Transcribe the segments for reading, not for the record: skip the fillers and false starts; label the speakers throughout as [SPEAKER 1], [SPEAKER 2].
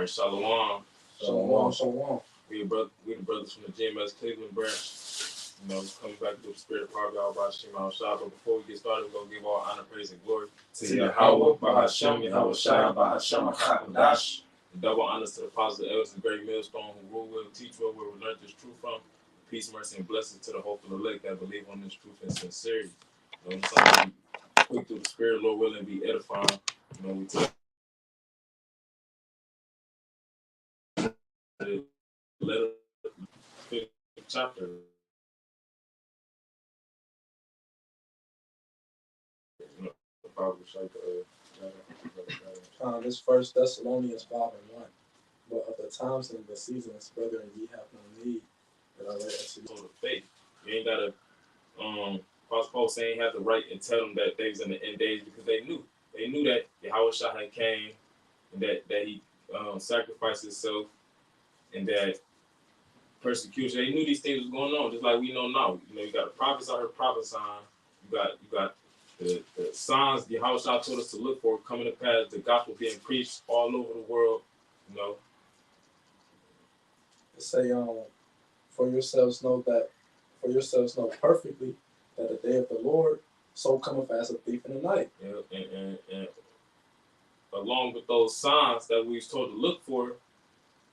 [SPEAKER 1] All right, Shalom.
[SPEAKER 2] Shalom, shalom.
[SPEAKER 1] We the brothers from the GMS Cleveland branch. You know, coming back to the spirit of power, God, by Shema Shah. But before we get started, we're going to give all honor, praise, and glory
[SPEAKER 2] to Yahweh, by Hashem, Yahweh Shai, by Hashem, HaKadosh.
[SPEAKER 1] Double honors to the apostles, the elders, the great millstone who rule well, teach well, where we learned this truth from. Peace, mercy, and blessings to the hopeful elect that believe on this truth and sincerity. You know, something quick through the spirit, Lord willing, be edifying. You know, we take the letter, fifth chapter. You know, probably like
[SPEAKER 2] this First Thessalonians 5:1. But of the times and the seasons, brethren, ye have no need that I write unto you.
[SPEAKER 1] On the faith, you ain't gotta. Apostle Paul saying he had to write and tell them that they was in the end days because they knew that Yahweh Shah had came and that he sacrificed himself and that persecution. They knew these things was going on, just like we know now. You know, you got the prophets out here prophesying. You got the signs Yahweh Shah told us to look for coming to pass. The gospel being preached all over the world. You know.
[SPEAKER 2] It say, for yourselves know perfectly that the day of the Lord so cometh as a thief in the night.
[SPEAKER 1] Yeah, and along with those signs that we was told to look for,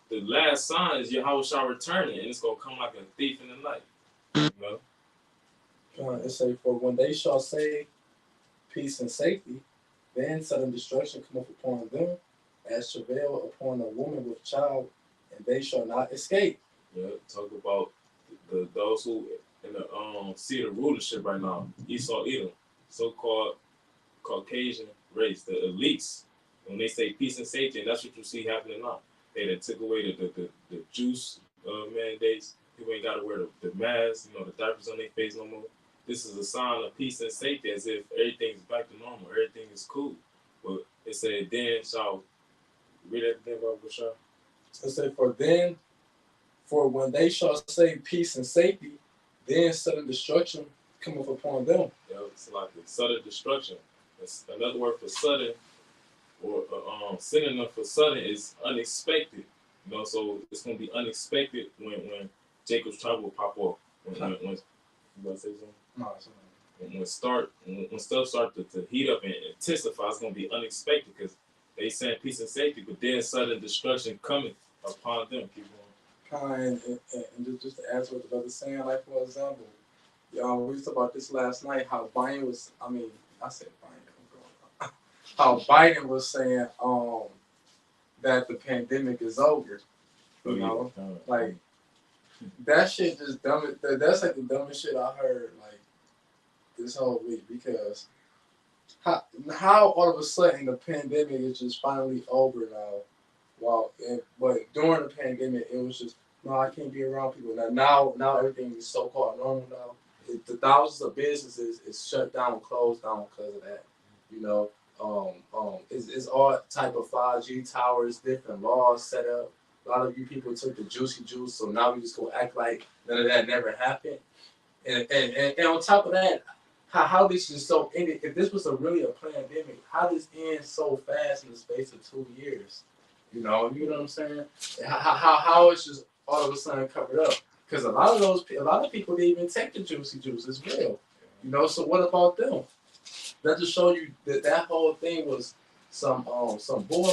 [SPEAKER 1] the last sign is Yahweh Shah returning, and it's gonna come like a thief in the night. You know?
[SPEAKER 2] It say, for when they shall say peace and safety, then sudden destruction cometh upon them, as travail upon a woman with child, and they shall not escape.
[SPEAKER 1] Yeah, talk about those who in the seat of rulership right now, Esau, Edom, so-called Caucasian race, the elites. When they say peace and safety, and that's what you see happening now. They done took away the juice mandates. People ain't got to wear the mask, you know, the diapers on their face no more. This is a sign of peace and safety, as if everything's back to normal, everything is cool. But it said, then shall read that thing about Bashar.
[SPEAKER 2] It said, for when they shall say peace and safety, then sudden destruction cometh upon them.
[SPEAKER 1] Yeah, it's like a sudden destruction. It's another word for sudden, or synonym for sudden is unexpected. You know, so it's gonna be unexpected when Jacob's trouble will pop off. When you about to say something?
[SPEAKER 2] No,
[SPEAKER 1] when stuff start to heat up and intensify, it's gonna be unexpected because they saying peace and safety, but then sudden destruction coming upon them. Keep going.
[SPEAKER 2] And just to add to what the brother's saying, like for example, we talked about this last night, how Biden was, how Biden was saying that the pandemic is over. You know? Like, that shit just dumb. That's like the dumbest shit I heard, like, this whole week, because how all of a sudden the pandemic is just finally over now. But during the pandemic, it was just, no, I can't be around people. Now everything is so-called normal now. The thousands of businesses is shut down, closed down because of that. You know, it's all type of 5G towers, different laws set up. A lot of you people took the juicy juice, so now we just go act like none of that never happened. And on top of that, how this is so ended. If this was really a pandemic, how this ends so fast in the space of 2 years? You know what I'm saying? How it's just all of a sudden covered up? Because a lot of people didn't even take the juicy juice as well. You know, so what about them? That just show you that whole thing was some bull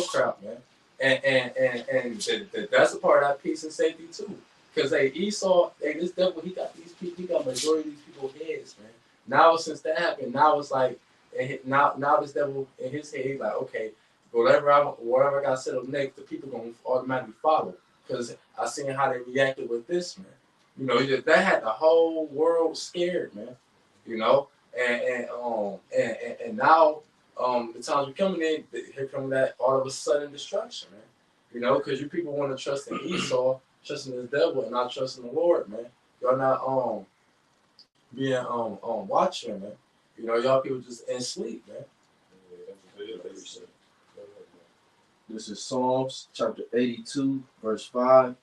[SPEAKER 2] crap, man. And that's a part of that peace and safety too. Because Esau, this devil, he got majority of these people's heads, man. Now since that happened, now it's like, now this devil in his head, he's like, okay, whatever I got set up next, the people gonna automatically follow. Because I seen how they reacted with this, man. You know, that had the whole world scared, man. You know, and now the times we're coming in, here comes that all of a sudden destruction, man. You know, because you people want to trust in Esau, trusting the devil, and not trusting the Lord, man. Y'all not being watching, man. You know, y'all people just in sleep, man.
[SPEAKER 3] This is Psalms chapter 82, verse 5.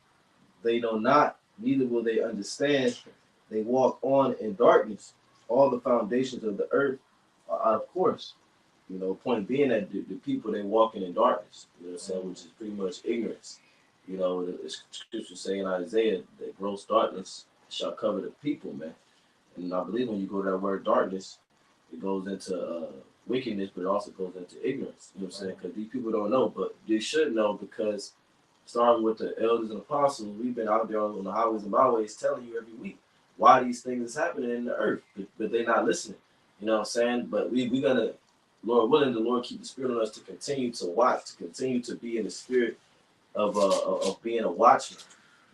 [SPEAKER 3] They know not, neither will they understand. They walk on in darkness. All the foundations of the earth are out of course. You know, point being that the people they walking in darkness, you know what I'm saying, which is pretty much ignorance. You know, the scripture say in Isaiah that gross darkness shall cover the people, man. And I believe when you go to that word darkness, it goes into wickedness, but it also goes into ignorance. You know what I'm saying? Because these people don't know, but they should know because starting with the elders and apostles, we've been out there on the highways and byways telling you every week why these things is happening in the earth, but they're not listening. You know what I'm saying? But we gonna, Lord willing, the Lord keep the spirit on us to continue to watch, to continue to be in the spirit of being a watchman.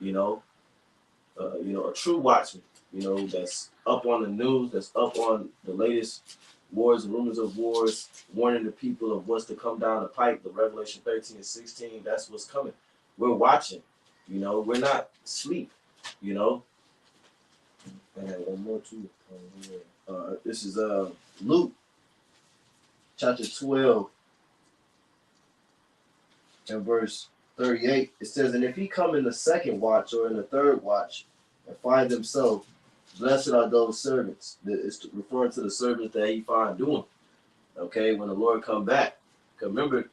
[SPEAKER 3] You know, a true watchman. You know, that's up on the news, that's up on the latest wars and rumors of wars, warning the people of what's to come down the pipe. The Revelation 13 and 16, that's what's coming. We're watching. You know, we're not asleep. You know. I had one more too. This is Luke chapter 12 and verse 38. It says, and if he come in the second watch or in the third watch and find himself, blessed are those servants. It's referring to the servants that he find doing. Okay, when the Lord come back. Because remember,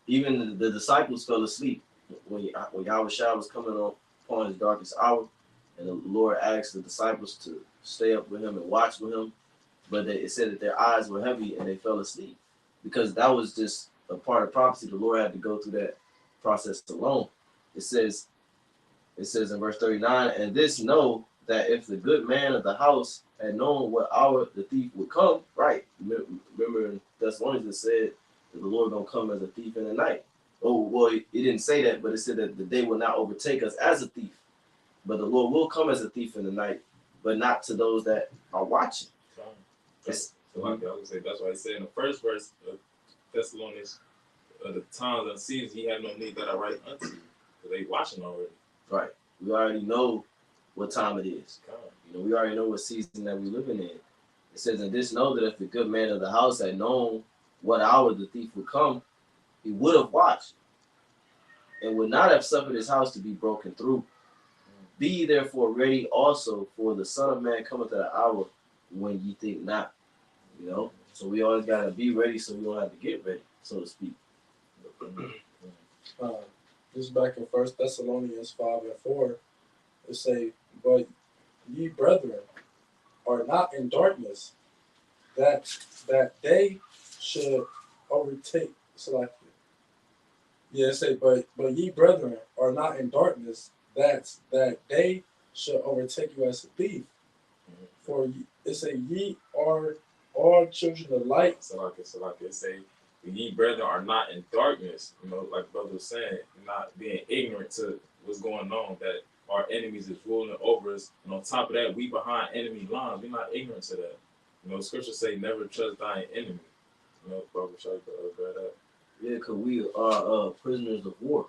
[SPEAKER 3] even the disciples fell asleep when Yahweh Shah was coming upon his darkest hour, and the Lord asked the disciples to stay up with him and watch with him. But it said that their eyes were heavy and they fell asleep because that was just a part of prophecy. The Lord had to go through that process alone. It says in verse 39, and this know that if the good man of the house had known what hour the thief would come, right? Remember in Thessalonians it said that the Lord gonna come as a thief in the night. Oh, well, it didn't say that, but it said that the day will not overtake us as a thief. But the Lord will come as a thief in the night, but not to those that are watching.
[SPEAKER 1] So like I would say, that's why I said in the first verse of Thessalonians, the times and seasons he had no need that I write unto you, because they watching already.
[SPEAKER 3] Right. We already know what time it is.
[SPEAKER 1] God.
[SPEAKER 3] You know, we already know what season that we're living in. It says, and this know that if the good man of the house had known what hour the thief would come, he would have watched and would not have suffered his house to be broken through. Be ye therefore ready also, for the Son of Man cometh at an hour when ye think not. You know, so we always gotta be ready, so we don't have to get ready, so to speak.
[SPEAKER 2] This is back in 1 Thessalonians 5 and 4. It say, but ye brethren are not in darkness, that they should overtake. So like, yeah, it say, but ye brethren are not in darkness, that they should overtake you as a thief. For it say, ye are all children of light.
[SPEAKER 1] So like it say, ye brethren are not in darkness. You know, like brother was saying, not being ignorant to what's going on, that our enemies is ruling over us. And on top of that, we behind enemy lines. We're not ignorant to that. You know, scripture say, never trust thine enemy. You know, brother, show you grab that.
[SPEAKER 3] Yeah, because we are prisoners of war.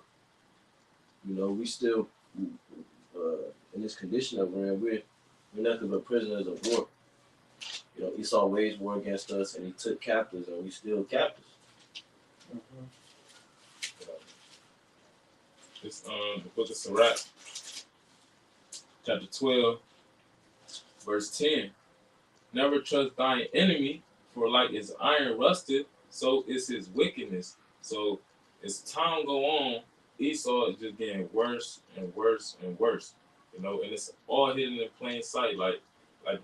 [SPEAKER 3] You know, we still, in this condition that we're in, we're nothing but prisoners of war. You know, Esau waged war against us, and he took captives, and we still captives.
[SPEAKER 2] Mm-hmm.
[SPEAKER 1] It's the book of Sirach, chapter 12, verse 10. Never trust thine enemy, for like as iron rusted, so is his wickedness. So as time go on, Esau is just getting worse and worse and worse. You know, and it's all hidden in plain sight. Like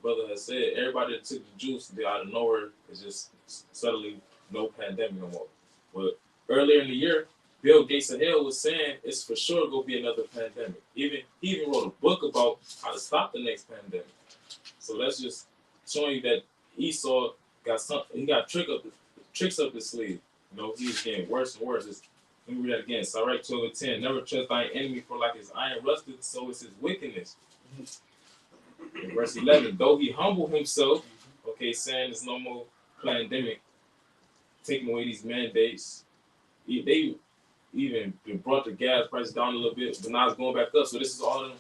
[SPEAKER 1] brother has said, everybody that took the juice, they out of nowhere, is just suddenly no pandemic no more. But earlier in the year, Bill Gates of hell was saying it's for sure gonna be another pandemic. He even wrote a book about how to stop the next pandemic. So that's just showing you that Esau got something. He got tricks up his sleeve. You know, he's getting worse and worse. Let me read that again. Sirach 12 and 10. Never trust thine enemy, for like his iron rusted, so is his wickedness. In verse 11, though he humble himself, okay, saying there's no more pandemic, taking away these mandates. They even brought the gas prices down a little bit, but now it's going back up. So this is all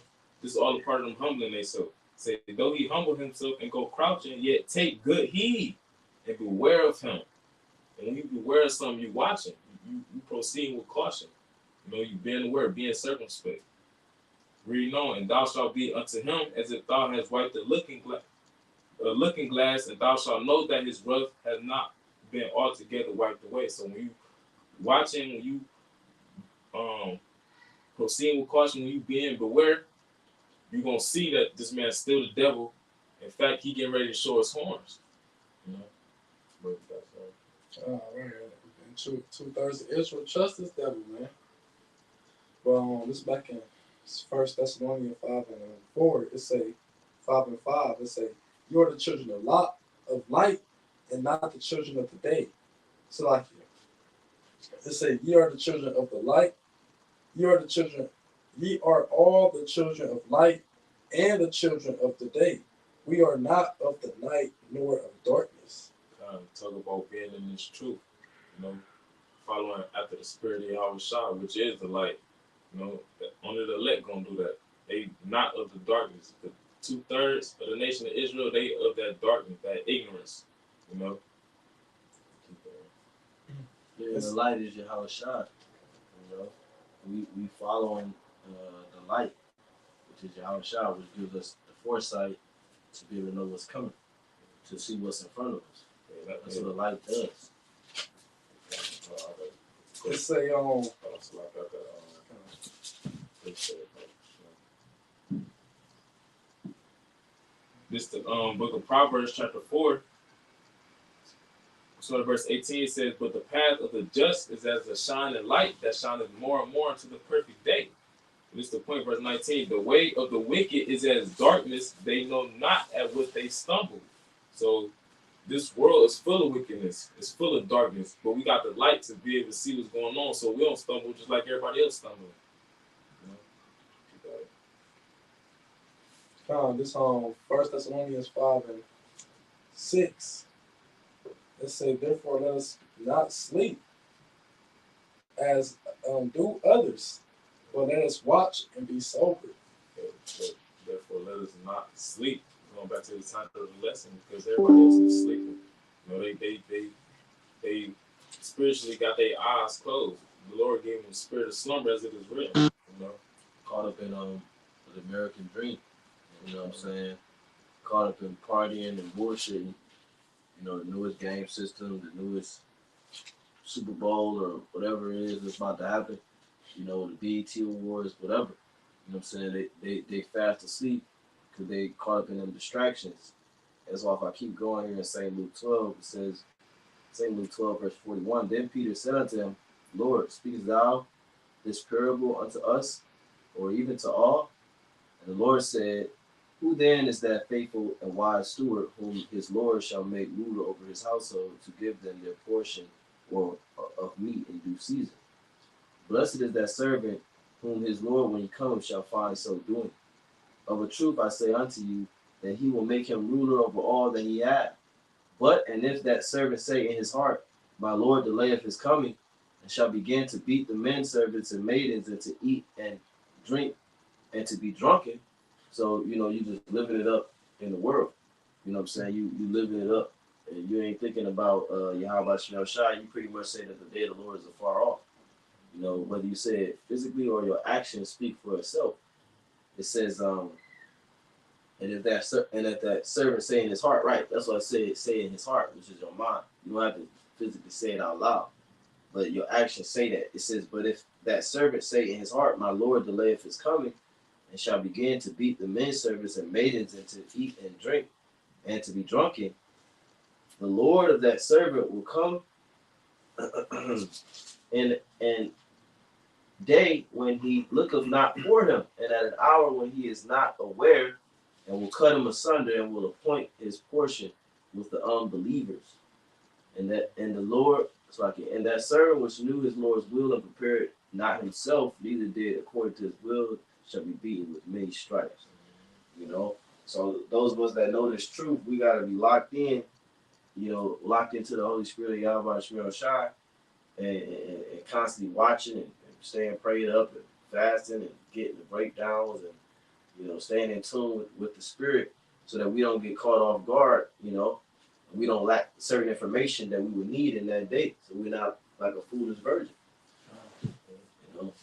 [SPEAKER 1] a part of them humbling themselves. Say, though he humble himself and go crouching, yet take good heed and beware of him. And when you beware of something, you watching. You proceed with caution. You know, you being aware, being circumspect. Reading on, and thou shalt be unto him as if thou hast wiped the looking glass, and thou shalt know that his wrath has not been altogether wiped away. So when you watching, when you proceeding with caution, when you being beware, you're gonna see that this man's still the devil. In fact, he getting ready to show his horns. You know, but that's
[SPEAKER 2] Oh, right. And two-thirds of Israel trust this devil, man. But this back in First Thessalonians 5:4, it say 5:5. It say, "You are the children of light, and not the children of the day." So like it say, "Ye are the children of the light. Ye are the children. Ye are all the children of light, and the children of the day. We are not of the night nor of darkness."
[SPEAKER 1] talk about being in this truth. You know, following after the spirit of Yahweh Shah, which is the light. You know, only the elect gonna do that. They not of the darkness. The 2/3 of the nation of Israel, they of that darkness, that ignorance. You know.
[SPEAKER 3] Yeah, the light is Yahweh Shai. You know, we following the light, which is Yahweh Shai, which gives us the foresight to be able to know what's coming, to see what's in front of us. Yeah, that's what the light does.
[SPEAKER 2] It say
[SPEAKER 1] this the book of Proverbs chapter 4. So verse 18 says, "But the path of the just is as a shining light that shineth more and more into the perfect day." This is the point, verse 19. "The way of the wicked is as darkness, they know not at what they stumble." So this world is full of wickedness, it's full of darkness, but we got the light to be able to see what's going on so we don't stumble just like everybody else stumbling.
[SPEAKER 2] this First Thessalonians 5:6. It say, "Therefore let us not sleep as do others, but let us watch and be sober."
[SPEAKER 1] Therefore, let us not sleep. Going back to the title of the lesson, because everybody else is sleeping. You know, they spiritually got their eyes closed. The Lord gave them the spirit of slumber, as it is written. You know,
[SPEAKER 3] caught up in the American dream. You know what I'm saying? Caught up in partying and bullshitting. You know, the newest game system, the newest Super Bowl or whatever it is that's about to happen. You know, the BET Awards, whatever. You know what I'm saying? They fast asleep because they caught up in them distractions. That's why if I keep going here in St. Luke 12, it says, St. Luke 12, verse 41, "Then Peter said unto him, Lord, speakest thou this parable unto us, or even to all? And the Lord said, Who then is that faithful and wise steward whom his Lord shall make ruler over his household to give them their portion or of meat in due season? Blessed is that servant whom his Lord, when he comes, shall find so doing. Of a truth I say unto you, that he will make him ruler over all that he hath. But, and if that servant say in his heart, My Lord delayeth his coming, and shall begin to beat the men servants and maidens, and to eat and drink, and to be drunken." So, you know, you just living it up in the world. You know what I'm saying? You living it up. And you ain't thinking about Yahweh Shem Shai. You pretty much say that the day of the Lord is afar off. You know, whether you say it physically or your actions speak for itself. It says, and if that servant say in his heart, right? That's what I say in his heart, which is your mind. You don't have to physically say it out loud, but your actions say that. It says, but if that servant say in his heart, My Lord delayeth his coming, and shall begin to beat the men servants and maidens, and to eat and drink, and to be drunken, the Lord of that servant will come and day when he looketh not for him, and at an hour when he is not aware, and will cut him asunder, and will appoint his portion with the unbelievers. And the Lord, and that servant which knew his Lord's will and prepared not himself, neither did according to his will, shall be beaten with many stripes. You know, so those of us that know this truth, we gotta be locked in. You know, locked into the Holy Spirit of Yahweh Shemel Shai, and constantly watching and staying prayed up and fasting and getting the breakdowns and, you know, staying in tune with the Spirit so that we don't get caught off guard, you know. We don't lack certain information that we would need in that day. So we're not like a foolish virgin. You know.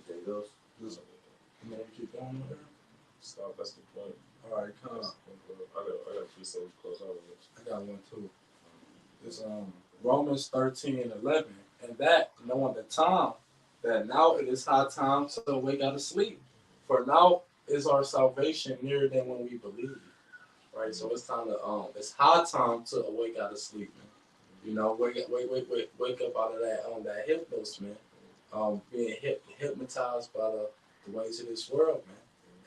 [SPEAKER 3] There it goes.
[SPEAKER 2] You want to keep going with her?
[SPEAKER 1] Stop. That's the point.
[SPEAKER 2] All right, come on.
[SPEAKER 1] I got a piece of close out of it.
[SPEAKER 2] I got one too. It's Romans 13:11, and that knowing the time that now it is high time to wake out of sleep, for now is our salvation nearer than when we believe. Right, so it's time to it's high time to awake out of sleep, man. You know, wake up out of that hypnosis, man. Being hypnotized by the ways of this world, man.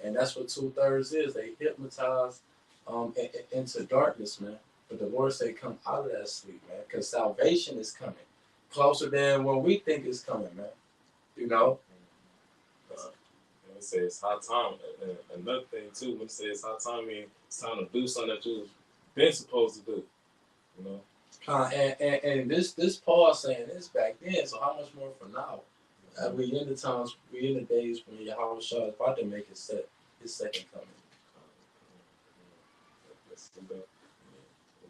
[SPEAKER 2] And that's what 2/3 is. They hypnotize into darkness, man. But the Lord say, come out of that sleep, man, because salvation is coming closer than when we think it's coming, man. You know.
[SPEAKER 1] When it say it's high time, and another thing too, when it say it's high time, I mean it's time to do something that you've been supposed to do. You know.
[SPEAKER 2] And this Paul saying this back then, so how much more for now? We in the days when Yahweh Shah is about to make his second coming.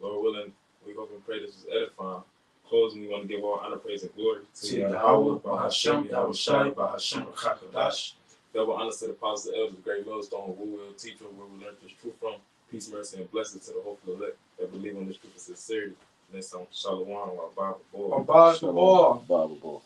[SPEAKER 1] Lord willing, we hope and pray this was edifying. Closing, we want to give all honor, praise, and glory
[SPEAKER 2] to Yahweh, Bahashem, Yahushai, Bahashem, Chakadash.
[SPEAKER 1] Double honor to the apostles, the elders, the great millstone, who will teach us where we learn this truth from. Peace, mercy, and blessing to the hopeful elect that believe on this truth with sincerity. Next time, Shalom, Bible Ball.
[SPEAKER 2] Bible Ball.